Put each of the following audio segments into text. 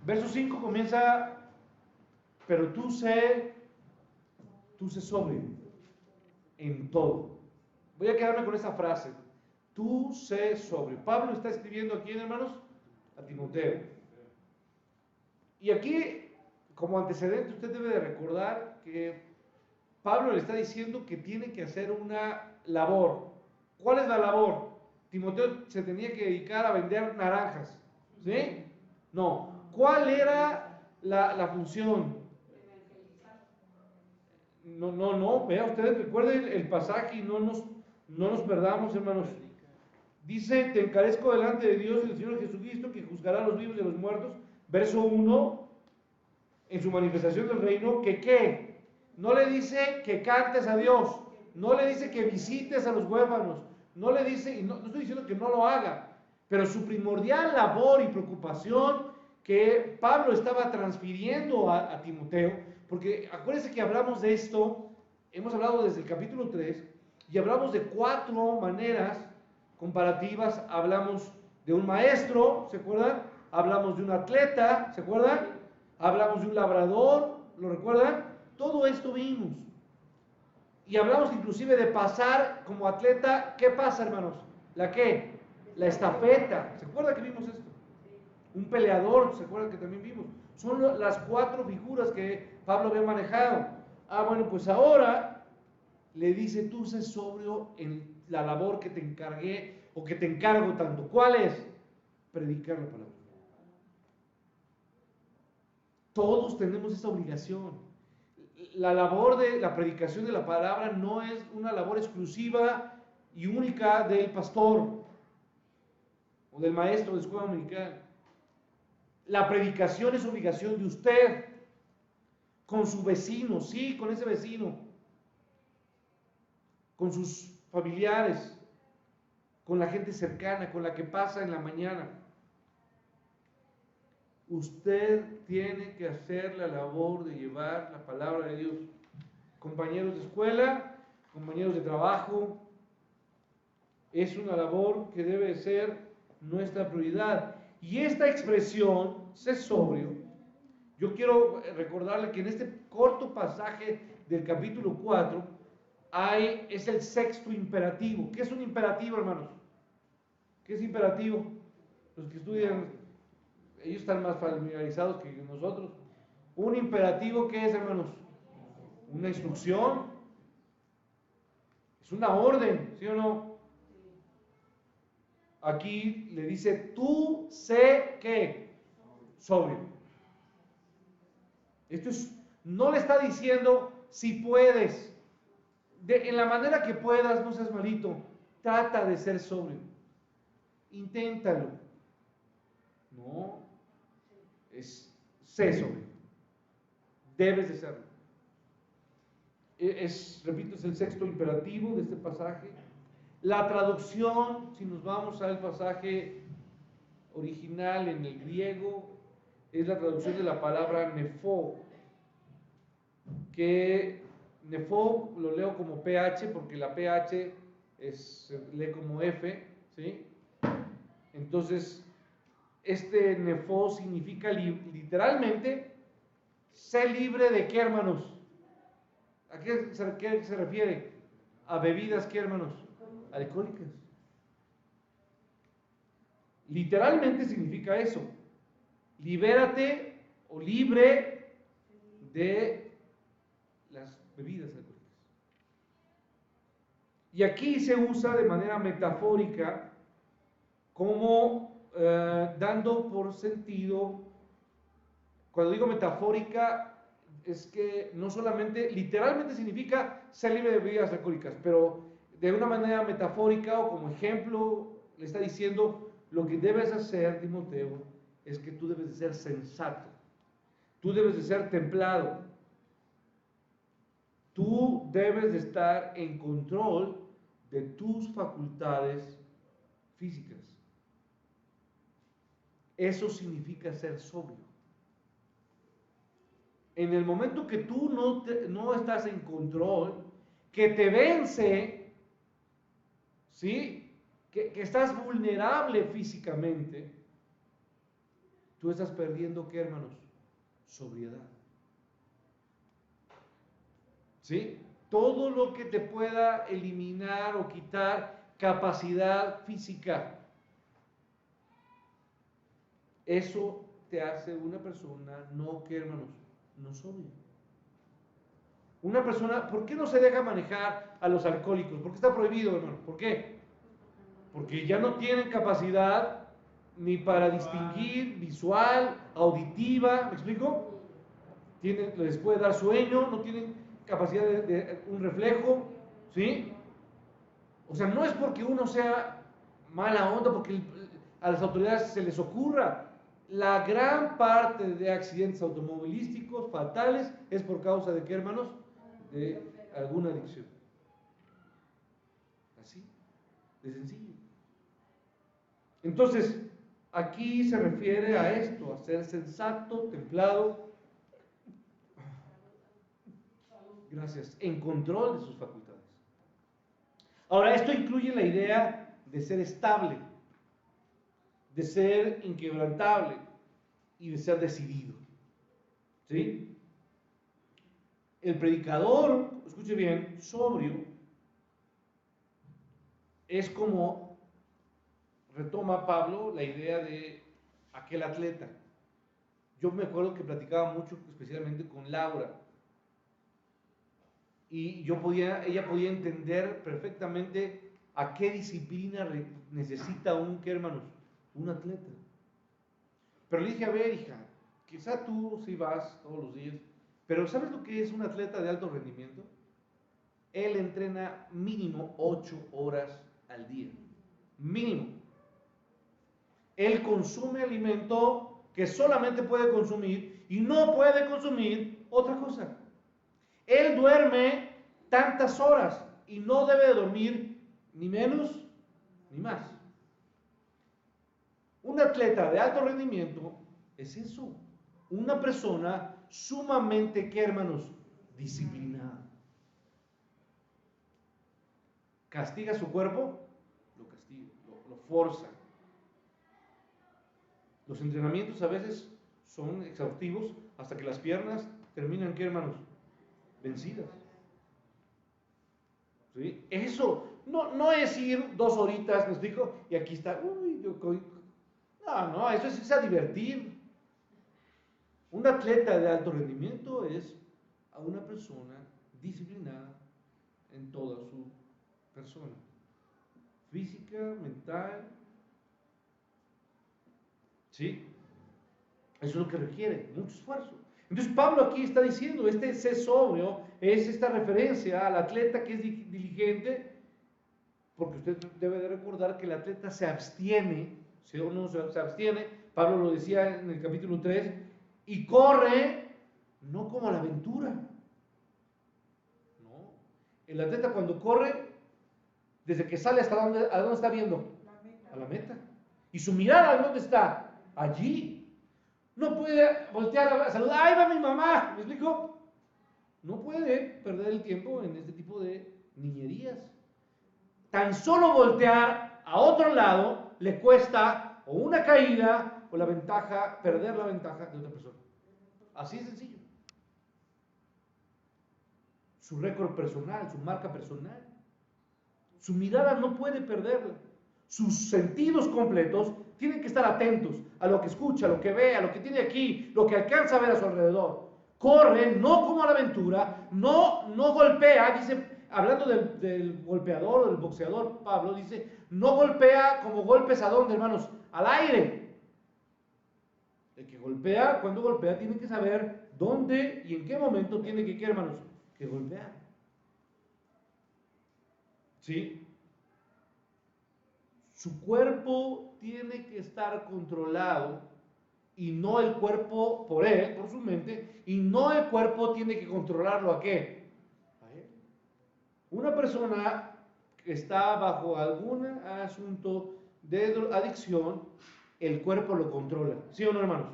Verso 5 comienza, pero tú sé sobrio en todo. Voy a quedarme con esa frase. Tú sé sobrio. Pablo está escribiendo a quién, hermanos? A Timoteo. Y aquí, como antecedente, usted debe de recordar que Pablo le está diciendo que tiene que hacer una labor. ¿Cuál es la labor? Timoteo se tenía que dedicar a vender naranjas. ¿Sí? No. ¿Cuál era la función? No. Vea, ustedes recuerden el pasaje y no nos perdamos, hermanos. Dice, te encarezco delante de Dios y del Señor Jesucristo, que juzgará a los vivos y a los muertos. Verso 1, en su manifestación del reino, que ¿qué? No le dice que cantes a Dios, no le dice que visites a los huérfanos, no le dice, y no estoy diciendo que no lo haga, pero su primordial labor y preocupación que Pablo estaba transfiriendo a Timoteo, porque acuérdense que hablamos de esto, hemos hablado desde el capítulo 3, y hablamos de 4 maneras comparativas. Hablamos de un maestro, ¿se acuerdan? Hablamos de un atleta, ¿se acuerdan? Hablamos de un labrador, ¿lo recuerdan? Todo esto vimos. Y hablamos inclusive de pasar como atleta. ¿Qué pasa, hermanos? ¿La qué? La estafeta. ¿Se acuerdan que vimos esto? Un peleador, ¿se acuerdan que también vimos? Son las 4 figuras que Pablo había manejado. Bueno, pues ahora le dice, tú sé sobrio en la labor que te encargué o que te encargo tanto. ¿Cuál es? Predicar la palabra. Todos tenemos esa obligación. La labor de la predicación de la palabra no es una labor exclusiva y única del pastor o del maestro de escuela dominical. La predicación es obligación de usted con su vecino, sí, con ese vecino, con sus familiares, con la gente cercana, con la que pasa en la mañana. Usted tiene que hacer la labor de llevar la palabra de Dios. Compañeros de escuela, compañeros de trabajo, es una labor que debe ser nuestra prioridad. Y esta expresión, sé sobrio, yo quiero recordarle que en este corto pasaje del capítulo 4 es el 6º imperativo. ¿Qué es un imperativo, hermanos? ¿Qué es imperativo? Los que estudian, ellos están más familiarizados que nosotros. Un imperativo, ¿qué es, hermanos? Una instrucción. Es una orden, ¿sí o no? Aquí le dice, tú sé ¿qué? Sobrio. Esto no le está diciendo si puedes. En la manera que puedas, no seas malito. Trata de ser sobrio. Inténtalo. No. Sé sobrio. Debes de serlo. Repito, es el 6º imperativo de este pasaje. La traducción, si nos vamos al pasaje original en el griego, es la traducción de la palabra nefo, que nefo lo leo como ph porque la ph se lee como f, ¿sí? Entonces, este nefo significa literalmente, sé libre de qué, hermanos. ¿A qué se refiere? A bebidas, ¿qué, hermanos? Alcohólicas. Literalmente significa eso. Libérate o libre de las bebidas alcohólicas. Y aquí se usa de manera metafórica como dando por sentido. Cuando digo metafórica, es que no solamente, literalmente significa ser libre de bebidas alcohólicas, pero de una manera metafórica o como ejemplo, le está diciendo, lo que debes hacer, Timoteo, es que tú debes de ser sensato, tú debes de ser templado, tú debes de estar en control de tus facultades físicas. Eso significa ser sobrio. En el momento que tú no estás en control, que te vence, ¿sí? Que estás vulnerable físicamente, tú estás perdiendo, ¿qué, hermanos? Sobriedad. ¿Sí? Todo lo que te pueda eliminar o quitar capacidad física, eso te hace una persona no, ¿qué, hermanos? No sobria. Una persona, ¿por qué no se deja manejar a los alcohólicos? ¿Por qué está prohibido, hermano? ¿Por qué? Porque ya no tienen capacidad ni para distinguir, visual, auditiva, ¿me explico? Les puede dar sueño, no tienen capacidad de un reflejo, ¿sí? O sea, no es porque uno sea mala onda, porque a las autoridades se les ocurra. La gran parte de accidentes automovilísticos fatales es por causa de ¿qué, hermanos? De alguna adicción. Así, de sencillo. Entonces, aquí se refiere a esto, a ser sensato, templado, gracias, en control de sus facultades. Ahora, esto incluye la idea de ser estable, de ser inquebrantable y de ser decidido. ¿Sí? El predicador, escuche bien, sobrio, es como retoma Pablo la idea de aquel atleta. Yo me acuerdo que platicaba mucho, especialmente con Laura, y ella podía entender perfectamente a qué disciplina necesita ¿qué, hermanos? Un atleta. Pero le dije, a ver, hija, quizá tú sí vas todos los días, pero ¿sabes lo que es un atleta de alto rendimiento? Él entrena mínimo 8 horas al día. Mínimo. Él consume alimento que solamente puede consumir y no puede consumir otra cosa. Él duerme tantas horas y no debe de dormir ni menos ni más. Un atleta de alto rendimiento es eso, una persona sumamente, ¿qué, hermanos? Disciplinada. ¿Castiga su cuerpo? Lo castiga, lo forza. Los entrenamientos a veces son exhaustivos hasta que las piernas terminan, ¿qué, hermanos? Vencidas. ¿Sí? Eso no es ir 2 horitas, ¿me explico? Y aquí está, no, eso es irse a divertir. Un atleta de alto rendimiento es a una persona disciplinada en toda su persona, física, mental, ¿sí? Eso es lo que requiere mucho esfuerzo. Entonces Pablo aquí está diciendo, este ser sobrio es esta referencia al atleta que es diligente, porque usted debe de recordar que el atleta se abstiene, si uno se abstiene, Pablo lo decía en el capítulo 3, y corre no como a la aventura. No, el atleta cuando corre, desde que sale hasta ¿a dónde está viendo? A la meta. Y su mirada, ¿dónde está? Allí. No puede voltear a saludar, ¡ahí va mi mamá! ¿Me explico? No puede perder el tiempo en este tipo de niñerías. Tan solo voltear a otro lado le cuesta o una caída o perder la ventaja de otra persona. Así de sencillo. Su récord personal, su marca personal. Su mirada no puede perderla. Sus sentidos completos tienen que estar atentos a lo que escucha, a lo que ve, a lo que tiene aquí, lo que alcanza a ver a su alrededor. Corre, no como a la aventura, no golpea, dice, hablando del golpeador o del boxeador, Pablo dice, no golpea como golpes a dónde, hermanos, al aire. El que golpea, cuando golpea, tiene que saber dónde y en qué momento tiene que, ¿qué, hermanos? Que golpear. ¿Sí? Su cuerpo tiene que estar controlado y no el cuerpo por él, por su mente, y no el cuerpo tiene que controlarlo ¿a qué? A él. Una persona que está bajo algún asunto de adicción, el cuerpo lo controla, ¿sí o no, hermanos?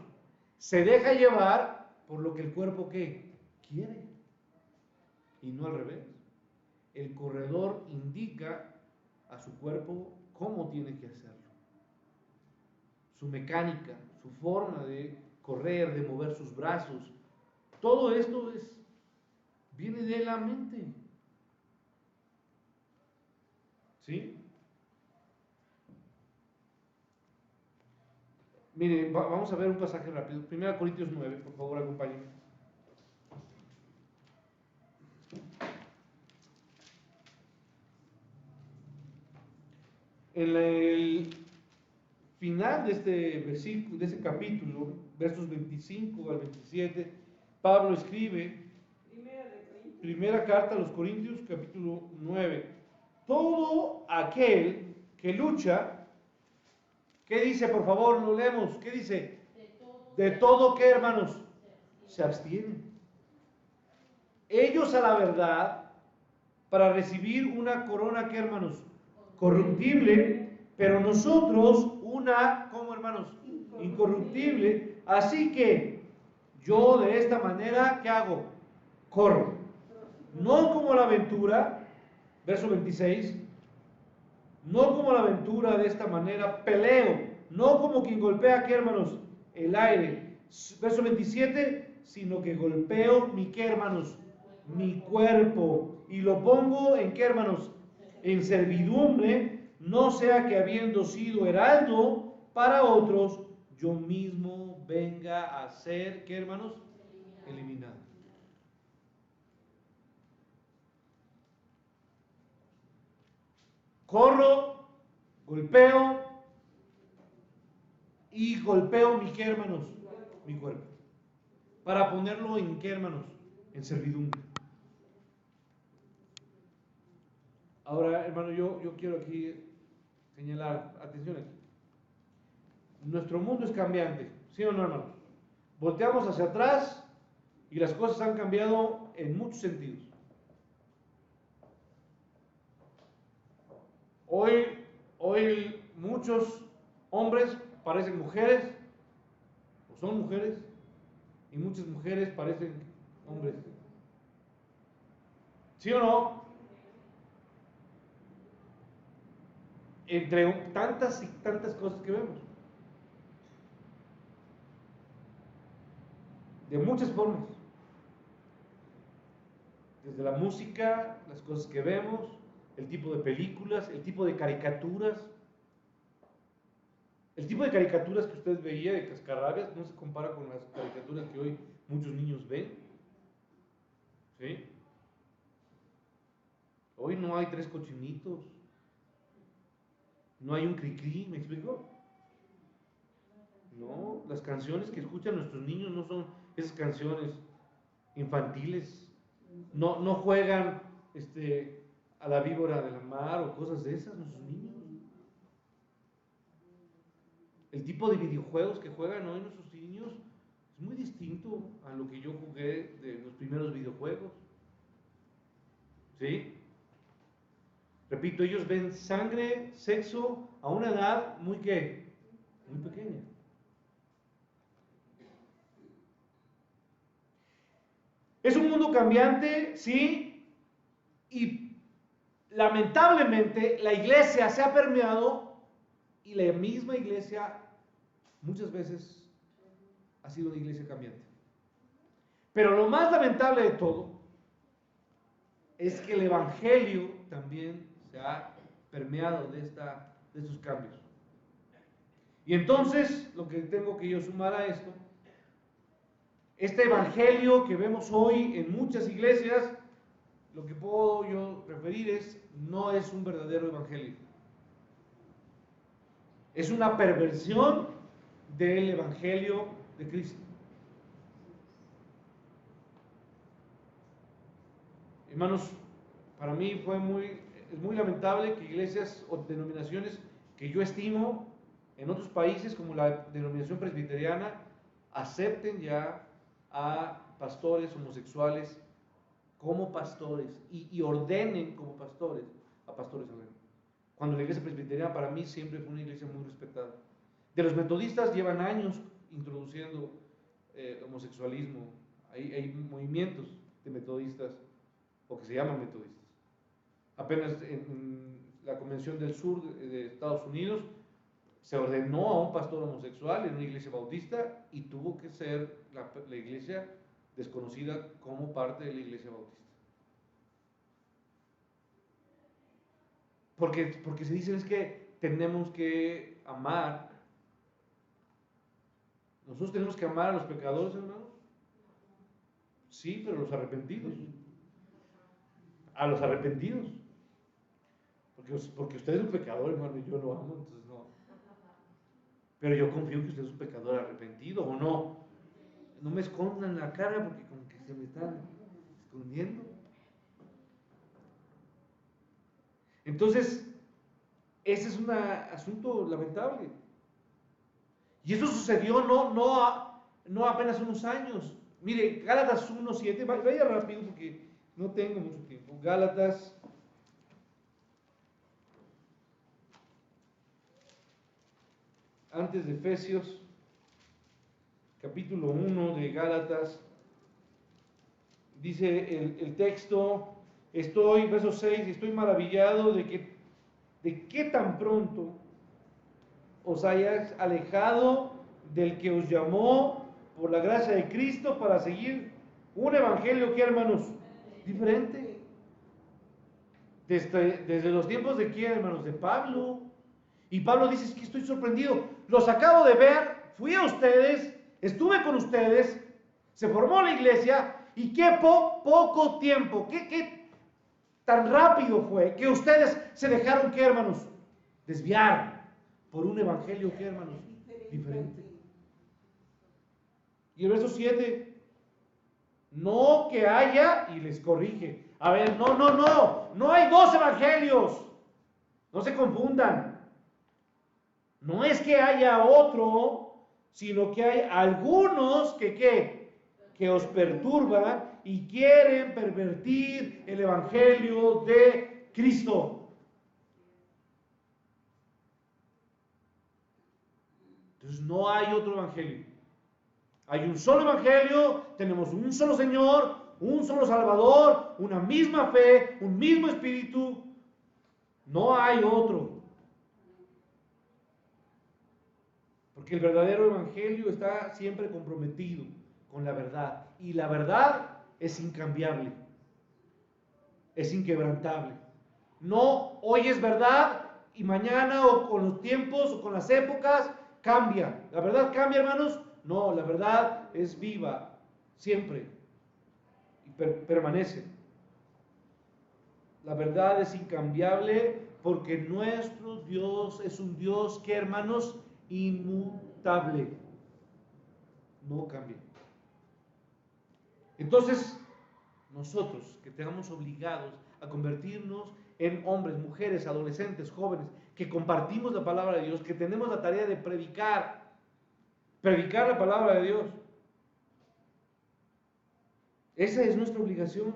Se deja llevar por lo que el cuerpo ¿qué? Quiere y no al revés. El corredor indica a su cuerpo cómo tiene que hacerlo. su mecánica, su forma de correr, de mover sus brazos. Todo esto viene de la mente. ¿Sí? Mire, vamos a ver un pasaje rápido. 1 Corintios 9, por favor, acompáñenme. En el final de este versículo, de ese capítulo, versos 25 al 27, Pablo escribe, primera carta a los Corintios, capítulo 9, todo aquel que lucha, ¿qué dice? Por favor, lo leemos. ¿Qué dice? De todo que, hermanos, se abstienen. Ellos a la verdad, para recibir una corona, ¿qué, hermanos? Corruptible, pero nosotros una, ¿cómo, hermanos? Incorruptible. Así que yo de esta manera, ¿qué hago? Corro. No como la aventura, verso 26, no como la aventura de esta manera, peleo, no como quien golpea, ¿qué, hermanos? El aire. Verso 27, sino que golpeo mi, ¿qué, hermanos? Mi cuerpo, y lo pongo en, ¿qué, hermanos? En servidumbre, no sea que habiendo sido heraldo para otros, yo mismo venga a ser, ¿qué, hermanos? Eliminado. Corro, golpeo y golpeo mi, ¿qué, hermanos? Mi cuerpo. Para ponerlo en, ¿qué, hermanos? En servidumbre. Ahora, hermano, yo quiero aquí señalar, atención aquí. Nuestro mundo es cambiante, ¿sí o no, hermanos? Volteamos hacia atrás y las cosas han cambiado en muchos sentidos. Hoy muchos hombres parecen mujeres, o son mujeres, y muchas mujeres parecen hombres. ¿Sí o no? Entre tantas y tantas cosas que vemos. De muchas formas. Desde la música, las cosas que vemos, el tipo de películas, el tipo de caricaturas. El tipo de caricaturas que usted veía de cascarrabias no se compara con las caricaturas que hoy muchos niños ven. ¿Sí? Hoy no hay tres cochinitos. No hay un cri-cri, ¿me explico? No, las canciones que escuchan nuestros niños no son esas canciones infantiles. No juegan a la víbora de la mar o cosas de esas nuestros niños. El tipo de videojuegos que juegan hoy nuestros niños es muy distinto a lo que yo jugué de los primeros videojuegos. ¿Sí? Repito, ellos ven sangre, sexo a una edad muy pequeña. Es un mundo cambiante, sí, y lamentablemente la iglesia se ha permeado y la misma iglesia muchas veces ha sido una iglesia cambiante. Pero lo más lamentable de todo es que el evangelio también se ha permeado de estos cambios. Y entonces, lo que tengo que yo sumar a esto, este evangelio que vemos hoy en muchas iglesias, lo que puedo yo referir no es un verdadero evangelio. Es una perversión del evangelio de Cristo. Hermanos, para mí es muy lamentable que iglesias o denominaciones que yo estimo en otros países como la denominación presbiteriana acepten ya a pastores homosexuales como pastores y ordenen como pastores a pastores alemanes. Cuando la iglesia presbiteriana para mí siempre fue una iglesia muy respetada. De los metodistas llevan años introduciendo homosexualismo. Hay movimientos de metodistas o que se llaman metodistas. Apenas en la Convención del Sur de Estados Unidos se ordenó a un pastor homosexual en una iglesia bautista y tuvo que ser la iglesia desconocida como parte de la iglesia bautista. Porque se dice es que tenemos que amar. Nosotros tenemos que amar a los pecadores, hermanos. Sí, pero los arrepentidos. A los arrepentidos. Porque usted es un pecador, hermano, y yo lo amo, entonces no. Pero yo confío que usted es un pecador arrepentido, ¿o no? No me escondan la cara porque como que se me están escondiendo. Entonces, ese es un asunto lamentable. Y eso sucedió no apenas unos años. Mire, Gálatas 1:7, vaya rápido porque no tengo mucho tiempo. Gálatas, antes de Efesios, capítulo 1 de Gálatas, dice el texto, verso 6, estoy maravillado de que tan pronto os hayáis alejado del que os llamó por la gracia de Cristo para seguir un evangelio que, hermanos, diferente. Desde los tiempos de quién, hermanos, de Pablo. Y Pablo dice, es que estoy sorprendido, los acabo de ver, fui a ustedes, estuve con ustedes, se formó la iglesia, y qué poco tiempo, qué tan rápido fue que ustedes se dejaron, ¿qué, hermanos? Desviar por un evangelio, ¿qué, hermanos? Diferente. Y el verso 7, no que haya, y les corrige, a ver, no hay dos evangelios, no se confundan, no es que haya otro, sino que hay algunos que os perturban y quieren pervertir el evangelio de Cristo. Entonces no hay otro evangelio. Hay un solo evangelio, tenemos un solo Señor, un solo Salvador, una misma fe, un mismo espíritu. No hay otro. Porque el verdadero evangelio está siempre comprometido con la verdad. Y la verdad es incambiable, es inquebrantable. No hoy es verdad y mañana o con los tiempos o con las épocas cambia. ¿La verdad cambia, hermanos? No, la verdad es viva siempre y permanece. La verdad es incambiable porque nuestro Dios es un Dios que, hermanos, inmutable. No cambia. Entonces, nosotros que tengamos obligados a convertirnos en hombres, mujeres, adolescentes, jóvenes, que compartimos la palabra de Dios, que tenemos la tarea de predicar la palabra de Dios. Esa es nuestra obligación.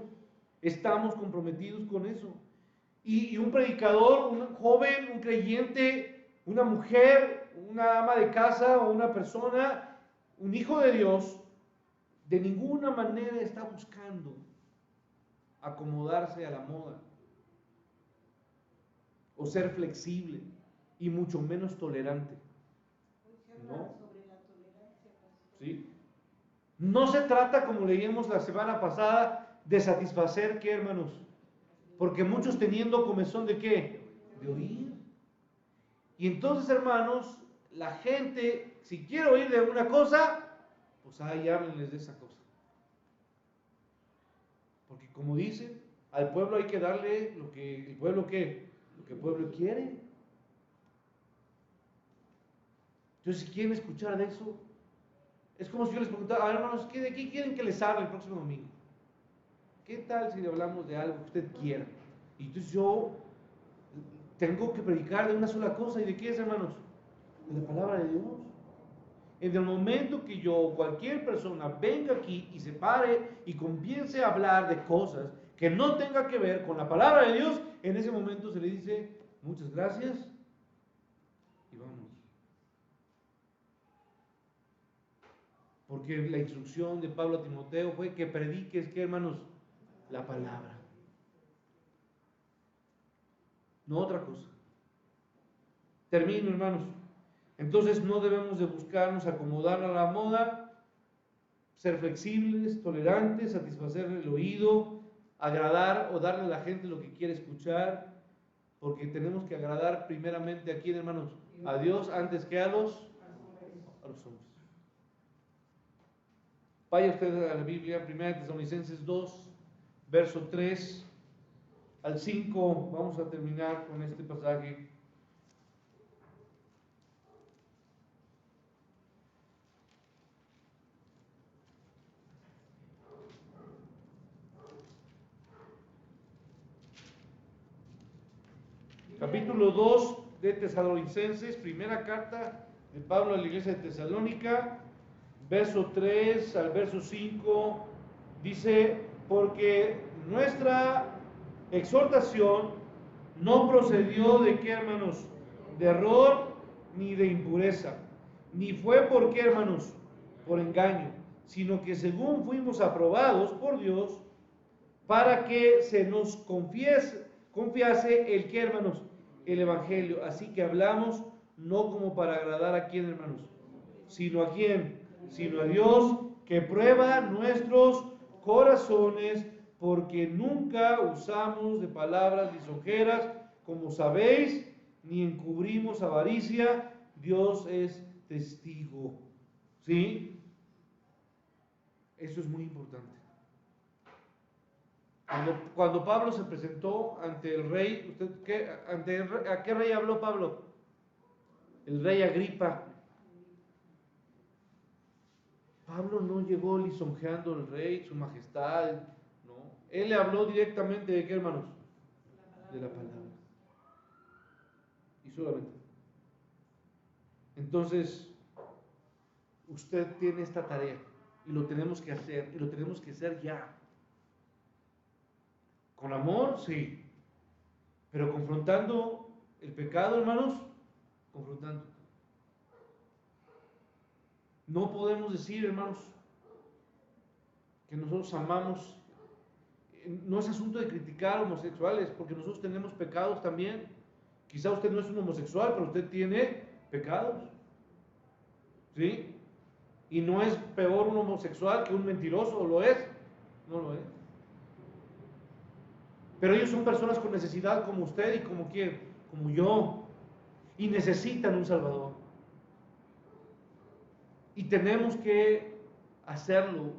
Estamos comprometidos con eso. Y un predicador, un joven, un creyente, una mujer, una ama de casa o una persona, un hijo de Dios, de ninguna manera está buscando acomodarse a la moda o ser flexible y mucho menos tolerante. ¿No? ¿Sí? No se trata, como leíamos la semana pasada, de satisfacer, ¿qué, hermanos? Porque muchos teniendo comezón de ¿qué? De oír. Y entonces, hermanos, la gente, si quiere oír de una cosa, pues ahí háblenles de esa cosa. Porque como dicen, al pueblo hay que darle lo que el pueblo ¿qué? Lo que el pueblo quiere. Entonces, si quieren escuchar de eso, es como si yo les preguntara, hermanos, ¿de qué quieren que les hable el próximo domingo? ¿Qué tal si le hablamos de algo que usted quiera? Y entonces yo tengo que predicar de una sola cosa. ¿Y de qué es, hermanos? De la palabra de Dios. En el momento que yo, cualquier persona, venga aquí y se pare y comience a hablar de cosas que no tenga que ver con la palabra de Dios, en ese momento se le dice, muchas gracias y vamos. Porque la instrucción de Pablo a Timoteo fue que prediques, ¿qué, hermanos? La palabra. No otra cosa. Termino, hermanos. Entonces no debemos de buscarnos acomodar a la moda, ser flexibles, tolerantes, satisfacer el oído, agradar o darle a la gente lo que quiere escuchar, porque tenemos que agradar primeramente a quién, hermanos, a Dios antes que a los hombres. Vaya usted a la Biblia, 1 Tesalonicenses 2, verso 3 al 5, vamos a terminar con este pasaje. Capítulo 2 de Tesalonicenses, primera carta de Pablo a la iglesia de Tesalónica, verso 3 al verso 5, dice, porque nuestra exhortación no procedió de qué, hermanos, de error ni de impureza, ni fue por qué, hermanos, por engaño, sino que según fuimos aprobados por Dios, para que se nos confiase el que, hermanos, el evangelio. Así que hablamos no como para agradar a quién, hermanos, sino a quién, sino a Dios, que prueba nuestros corazones, porque nunca usamos de palabras lisonjeras, como sabéis, ni encubrimos avaricia. Dios es testigo. ¿Sí? Eso es muy importante. Cuando Pablo se presentó ante el rey, ¿a qué rey habló Pablo? El rey Agripa. Pablo no llegó lisonjeando al rey, su majestad, no. Él le habló directamente de qué, hermanos? De la palabra. Y solamente. Entonces, usted tiene esta tarea y lo tenemos que hacer, y lo tenemos que hacer ya. Con amor, sí, pero confrontando el pecado, hermanos, confrontando. No podemos decir, hermanos, que nosotros amamos. No es asunto de criticar homosexuales, porque nosotros tenemos pecados también. Quizá usted no es un homosexual, pero usted tiene pecados. ¿Sí? Y no es peor un homosexual que un mentiroso, ¿o lo es? No lo es. Pero ellos son personas con necesidad como usted y como quién, como yo. Y necesitan un Salvador. Y tenemos que hacerlo.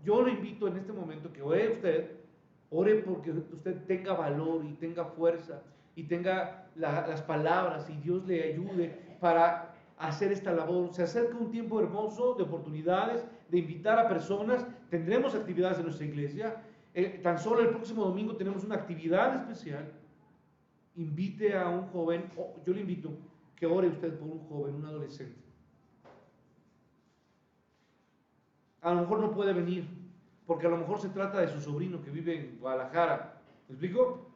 Yo le invito en este momento que ore porque usted tenga valor y tenga fuerza y tenga las palabras y Dios le ayude para hacer esta labor. Se acerca un tiempo hermoso de oportunidades, de invitar a personas. Tendremos actividades en nuestra iglesia. Tan solo el próximo domingo tenemos una actividad especial. Invite a un joven, yo le invito que ore usted por un joven, un adolescente. A lo mejor no puede venir, porque a lo mejor se trata de su sobrino que vive en Guadalajara. ¿Me explico?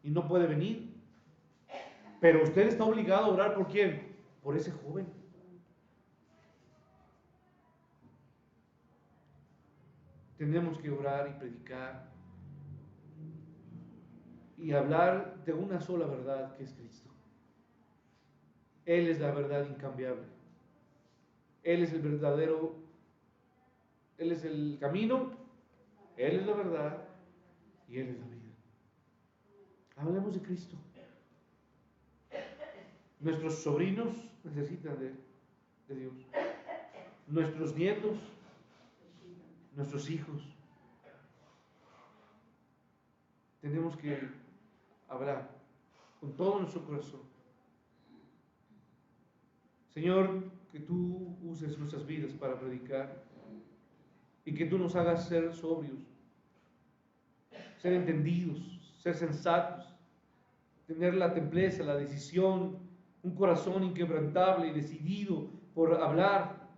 Y no puede venir. Pero usted está obligado a orar por quién? Por ese joven. Tenemos que orar y predicar y hablar de una sola verdad, que es Cristo. Él es la verdad incambiable. Él es el verdadero, Él es el camino, Él es la verdad y Él es la vida. Hablemos de Cristo. Nuestros sobrinos necesitan de Dios. Nuestros nietos, nuestros hijos. Tenemos que hablar con todo nuestro corazón. Señor, que tú uses nuestras vidas para predicar y que tú nos hagas ser sobrios, ser entendidos, ser sensatos, tener la templeza, la decisión, un corazón inquebrantable y decidido por hablar,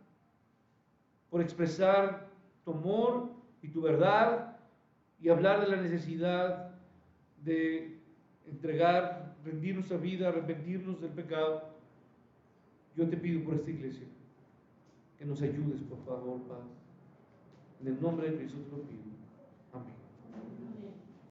por expresar tu amor y tu verdad y hablar de la necesidad de entregar, rendir nuestra vida, arrepentirnos del pecado. Yo te pido por esta iglesia que nos ayudes, por favor, Padre. En el nombre de Jesús te lo pido.